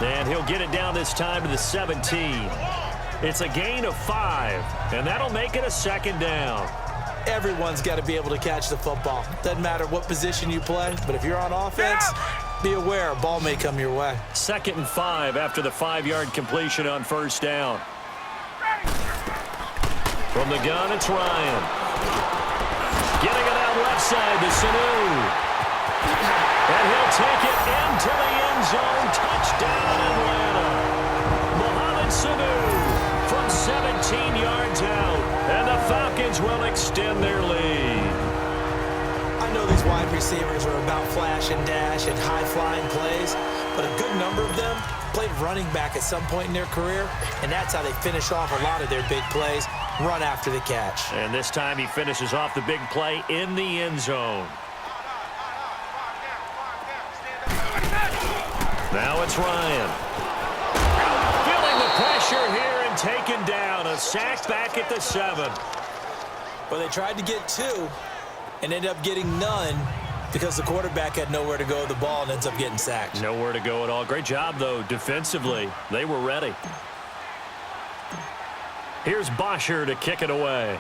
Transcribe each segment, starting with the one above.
And he'll get it down this time to the 17. It's a gain of 5, and that'll make it a second down. Everyone's got to be able to catch the football. Doesn't matter what position you play, but if you're on offense, be aware a ball may come your way. 2nd and 5 after the 5-yard completion on first down. From the gun, it's Ryan. Getting it out left side to Sanu. And he'll take it into the end zone. Touchdown, Atlanta. Mohamed Sanu from 17 yards out. And the Falcons will extend their lead. I know these wide receivers are about flash and dash and high-flying plays, but a good number of them played running back at some point in their career, and that's how they finish off a lot of their big plays, run after the catch. And this time he finishes off the big play in the end zone. Now it's Ryan. Feeling the pressure here and taken down. A sack back at the 7. Well, they tried to get 2 and ended up getting none because the quarterback had nowhere to go with the ball and ends up getting sacked. Nowhere to go at all. Great job, though, defensively. They were ready. Here's Bosher to kick it away.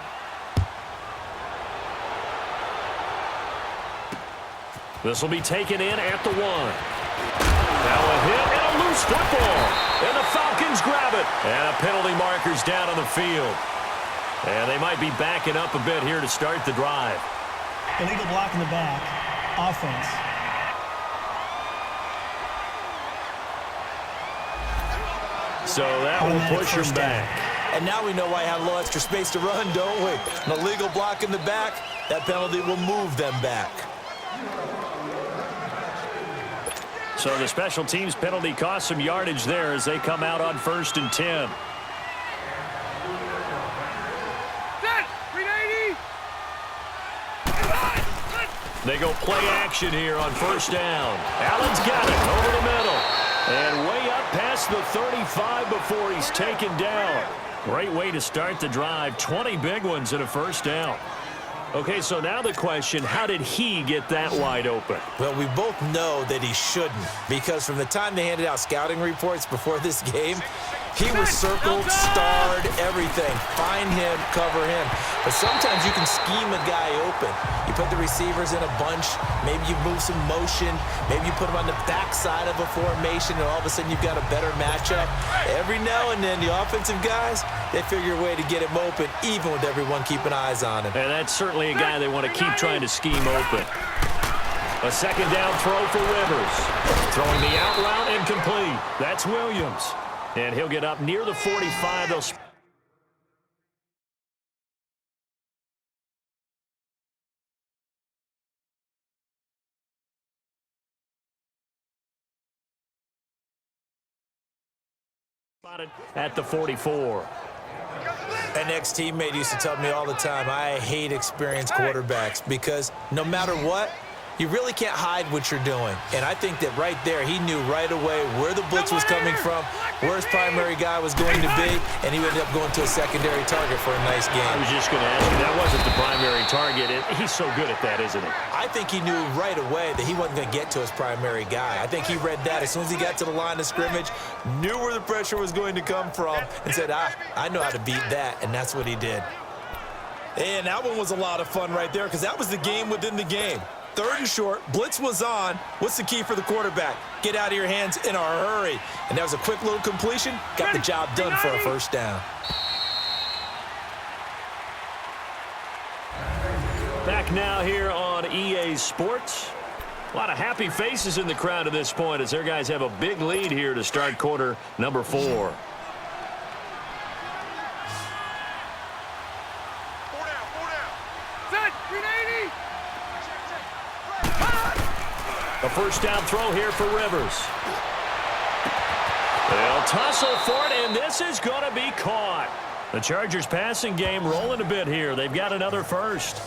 This will be taken in at the 1. Now a hit and a loose football. And the Falcons grab it. And a penalty marker's down on the field. And they might be backing up a bit here to start the drive. Illegal block in the back. Offense. So that will push him back. And now we know why I have a little extra space to run, don't we? An illegal block in the back, that penalty will move them back. So the special teams penalty cost some yardage there as they come out on 1st and 10. They go play action here on 1st down. Allen's got it over the middle. And way up past the 35 before he's taken down. Great way to start the drive. 20 big ones in a 1st down. Okay, so now the question, how did he get that wide open? Well, we both know that he shouldn't, because from the time they handed out scouting reports before this game, he was circled, starred, everything. Find him, cover him. But sometimes you can scheme a guy open. You put the receivers in a bunch. Maybe you move some motion. Maybe you put them on the backside of a formation, and all of a sudden you've got a better matchup. Every now and then, the offensive guys, they figure a way to get him open, even with everyone keeping eyes on him. And that's certainly a guy they want to keep trying to scheme open. A 2nd down throw for Rivers. Throwing the out route incomplete. That's Williams. And he'll get up near the 45. They'll spot it at the 44. An ex-teammate used to tell me all the time, I hate experienced quarterbacks because no matter what, you really can't hide what you're doing. And I think that right there, he knew right away where the blitz was coming from, where his primary guy was going to be, and he ended up going to a secondary target for a nice game. I was just going to ask you, that wasn't the primary target. He's so good at that, isn't he? I think he knew right away that he wasn't going to get to his primary guy. I think he read that as soon as he got to the line of scrimmage, knew where the pressure was going to come from, and said, I know how to beat that, and that's what he did. And that one was a lot of fun right there because that was the game within the game. 3rd and short, blitz was on. What's the key for the quarterback? Get out of your hands in a hurry. And that was a quick little completion. Got the job done for a 1st down. Back now here on EA Sports. A lot of happy faces in the crowd at this point as their guys have a big lead here to start quarter number 4. A 1st down throw here for Rivers. They'll tussle for it, and this is going to be caught. The Chargers passing game rolling a bit here. They've got another 1st.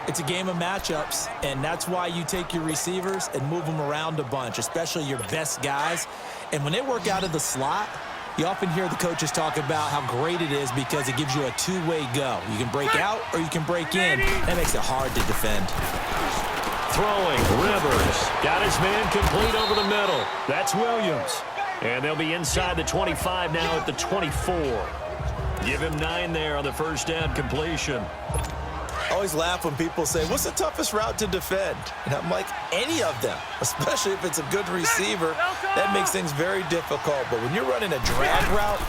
It's a game of matchups, and that's why you take your receivers and move them around a bunch, especially your best guys. And when they work out of the slot, you often hear the coaches talk about how great it is because it gives you a two-way go. You can break out or you can break in. That makes it hard to defend. Throwing, Rivers. Got his man complete over the middle. That's Williams. And they'll be inside the 25 now at the 24. Give him 9 there on the first down completion. I always laugh when people say, what's the toughest route to defend? And I'm like, any of them, especially if it's a good receiver. That makes things very difficult. But when you're running a drag route,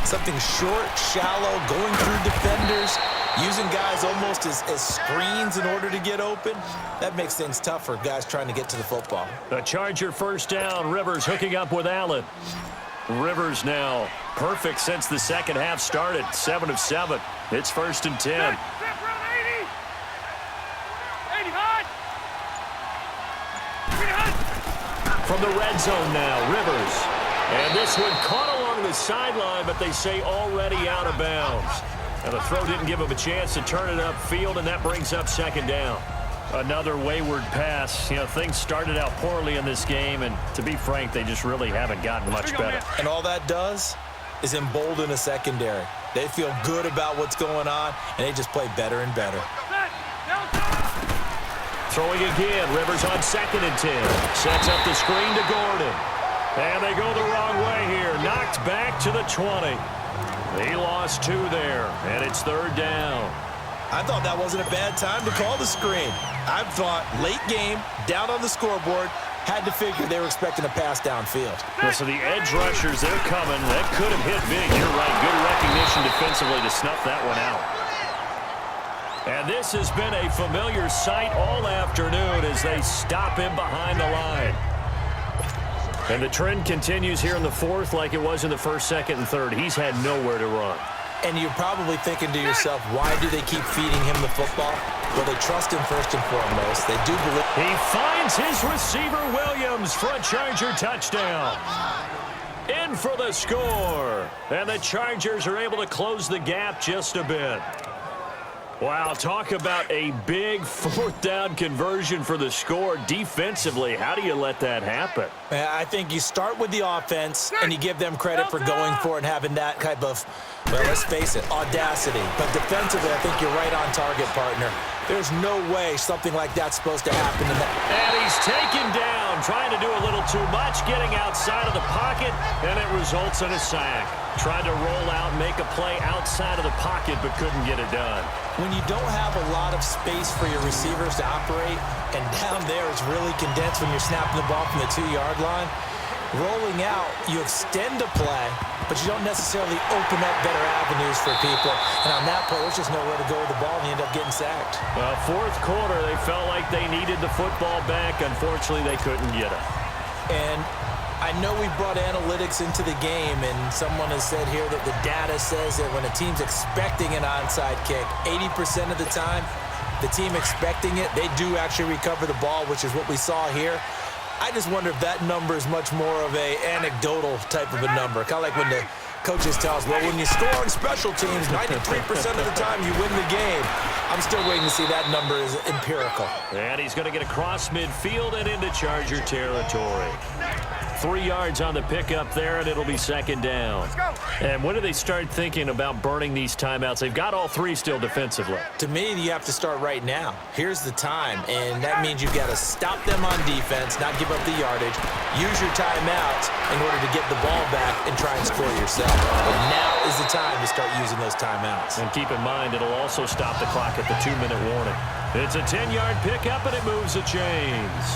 something short, shallow, going through defenders, using guys almost as screens in order to get open, that makes things tough for guys trying to get to the football. The Charger first down. Rivers hooking up with Allen. Rivers now perfect since the second half started. 7 of 7. It's 1st and 10. From the red zone now, Rivers. And this one caught along the sideline, but they say already out of bounds. And the throw didn't give him a chance to turn it upfield, and that brings up 2nd down. Another wayward pass. You know, things started out poorly in this game, and to be frank, they just really haven't gotten much better. And all that does is embolden a secondary. They feel good about what's going on, and they just play better and better. Throwing again, Rivers on 2nd and 10. Sets up the screen to Gordon. And they go the wrong way here. Knocked back to the 20. He lost 2 there, and it's 3rd down. I thought that wasn't a bad time to call the screen. I thought late game, down on the scoreboard, had to figure they were expecting a pass downfield. Well, so the edge rushers, they're coming. That could have hit big. You're right. Good recognition defensively to snuff that one out. And this has been a familiar sight all afternoon as they stop him behind the line. And the trend continues here in the 4th like it was in the 1st, 2nd, and 3rd. He's had nowhere to run. And you're probably thinking to yourself, why do they keep feeding him the football? Well, they trust him first and foremost. They do believe. He finds his receiver, Williams, for a Charger touchdown. In for the score. And the Chargers are able to close the gap just a bit. Wow, talk about a big 4th down conversion for the score. Defensively, how do you let that happen? I think you start with the offense, and you give them credit for going for it and having that type of, well, let's face it, audacity. But defensively, I think you're right on target, partner. There's no way something like that's supposed to happen. And he's taken down, trying to do a little too much, getting outside of the pocket, and it results in a sack. Tried to roll out, make a play outside of the pocket, but couldn't get it done. When you don't have a lot of space for your receivers to operate, and down there it's really condensed when you're snapping the ball from the 2-yard line, rolling out, you extend a play, but you don't necessarily open up better avenues for people. And on that play, there's just nowhere to go with the ball, and you end up getting sacked. Well, 4th quarter, they felt like they needed the football back. Unfortunately, they couldn't get it. And I know we brought analytics into the game, and someone has said here that the data says that when a team's expecting an onside kick, 80% of the time, the team expecting it, they do actually recover the ball, which is what we saw here. I just wonder if that number is much more of a anecdotal type of a number. Kind of like when the coaches tell us, well, when you score on special teams, 93% of the time you win the game. I'm still waiting to see that number is empirical. And he's going to get across midfield and into Charger territory. 3 yards on the pickup there, and it'll be 2nd down. And when do they start thinking about burning these timeouts? They've got all 3 still defensively. To me, you have to start right now. Here's the time, and that means you've got to stop them on defense, not give up the yardage, use your timeouts in order to get the ball back and try and score yourself. But now is the time to start using those timeouts. And keep in mind, it'll also stop the clock at the 2-minute warning. It's a 10-yard pickup, and it moves the chains.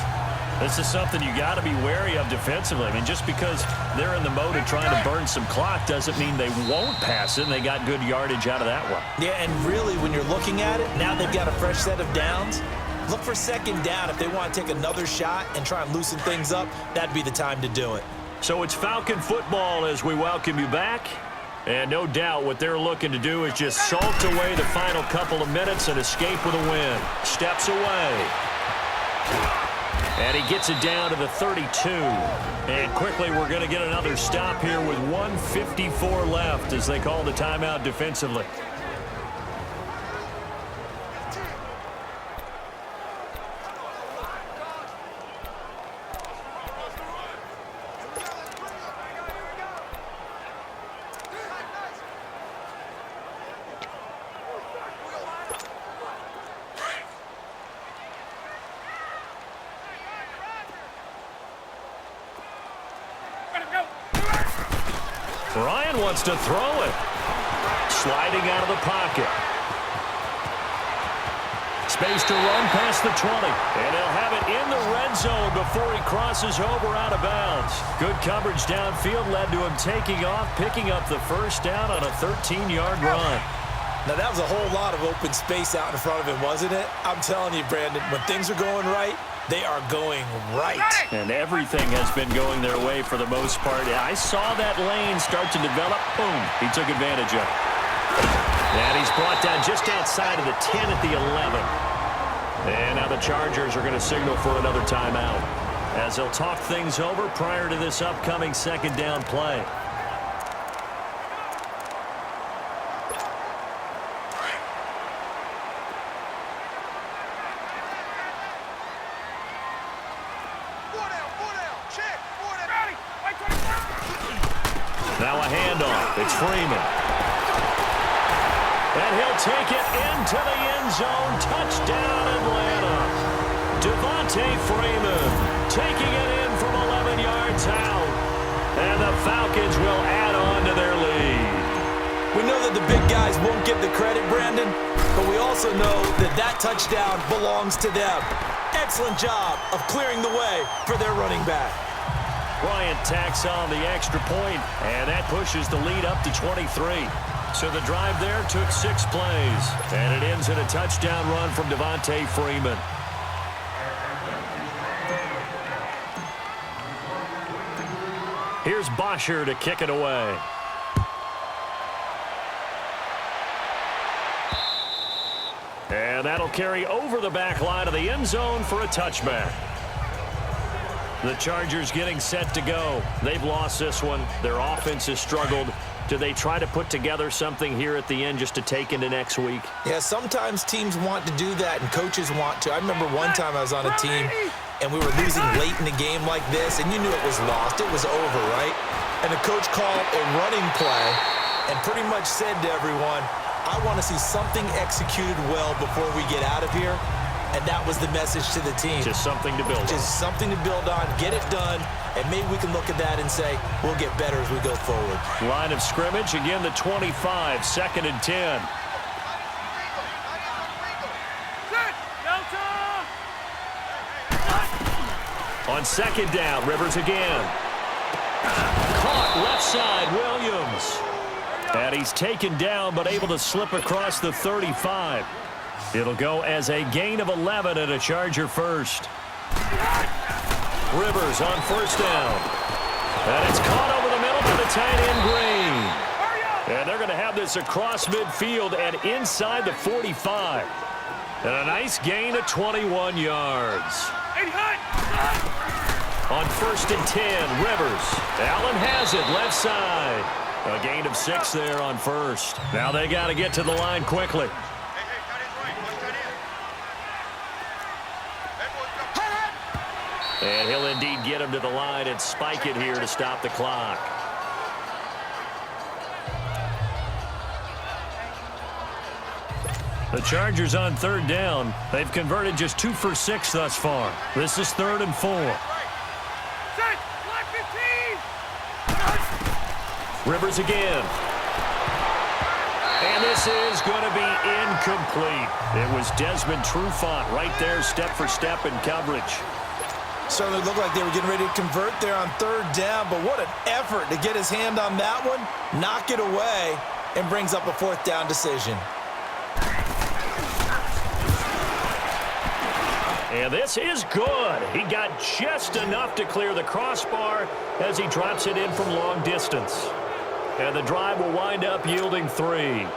This is something you got to be wary of defensively. I mean, just because they're in the mode of trying to burn some clock doesn't mean they won't pass it, and they got good yardage out of that one. Yeah, and really, when you're looking at it, now they've got a fresh set of downs. Look for 2nd down. If they want to take another shot and try and loosen things up, that'd be the time to do it. So it's Falcon football as we welcome you back. And no doubt what they're looking to do is just salt away the final couple of minutes and escape with a win. Steps away. And he gets it down to the 32. And quickly we're going to get another stop here with 1:54 left as they call the timeout defensively. Ryan wants to throw it. Sliding out of the pocket. Space to run past the 20. And he'll have it in the red zone before he crosses over out of bounds. Good coverage downfield led to him taking off, picking up the first down on a 13-yard run. Now, that was a whole lot of open space out in front of him, wasn't it? I'm telling you, Brandon, when things are going right, they are going right. And everything has been going their way for the most part. I saw that lane start to develop. Boom. He took advantage of it. And he's brought down just outside of the 10 at the 11. And now the Chargers are going to signal for another timeout as they'll talk things over prior to this upcoming second down play. Now a handoff. It's Freeman. And he'll take it into the end zone. Touchdown, Atlanta. Devontae Freeman taking it in from 11 yards out. And the Falcons will add on to their lead. We know that the big guys won't get the credit, Brandon, but we also know that that touchdown belongs to them. Excellent job of clearing the way for their running back. Bryant tacks on the extra point, and that pushes the lead up to 23. So the drive there took 6 plays, and it ends in a touchdown run from Devontae Freeman. Here's Bosher to kick it away. And that'll carry over the back line of the end zone for a touchback. The Chargers getting set to go. They've lost this one. Their offense has struggled. Do they try to put together something here at the end just to take into next week? Yeah, sometimes teams want to do that and coaches want to. I remember one time I was on a team and we were losing late in the game like this, and you knew it was lost. It was over, right? And the coach called a running play and pretty much said to everyone, I want to see something executed well before we get out of here. And that was the message to the team. Just something to build on. Just something to build on, get it done, and maybe we can look at that and say, we'll get better as we go forward. Line of scrimmage, again the 25, 2nd and 10. On 2nd down, Rivers again. Caught left side, Williams. And he's taken down but able to slip across the 35. It'll go as a gain of 11 and a Charger first. Rivers on 1st down. And it's caught over the middle by the tight end Green. And they're going to have this across midfield and inside the 45. And a nice gain of 21 yards. On 1st and 10, Rivers. Allen has it left side. A gain of 6 there on 1st. Now they got to get to the line quickly. And he'll indeed get him to the line and spike it here to stop the clock. The Chargers on 3rd down. They've converted just 2 for 6 thus far. This is 3rd and 4. Rivers again. And this is going to be incomplete. It was Desmond Trufant right there, step for step in coverage. Certainly looked like they were getting ready to convert there on 3rd down, but what an effort to get his hand on that one, knock it away, and brings up a 4th down decision. And this is good. He got just enough to clear the crossbar as he drops it in from long distance. And the drive will wind up yielding 3.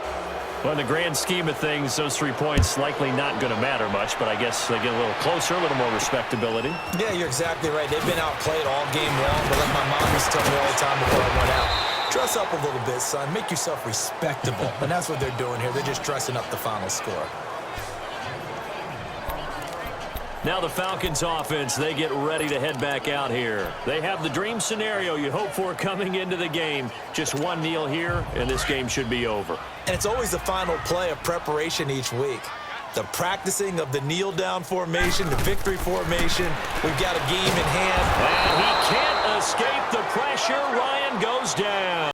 Well, in the grand scheme of things, those 3 points likely not going to matter much, but I guess they get a little closer, a little more respectability. Yeah, you're exactly right. They've been outplayed all game long, but like my mom used to tell me all the time before I went out, dress up a little bit, son. Make yourself respectable. And that's what they're doing here. They're just dressing up the final score. Now the Falcons offense, they get ready to head back out here. They have the dream scenario you hope for coming into the game. Just one kneel here, and this game should be over. And it's always the final play of preparation each week. The practicing of the kneel-down formation, the victory formation. We've got a game in hand. And he can't escape the pressure. Ryan goes down.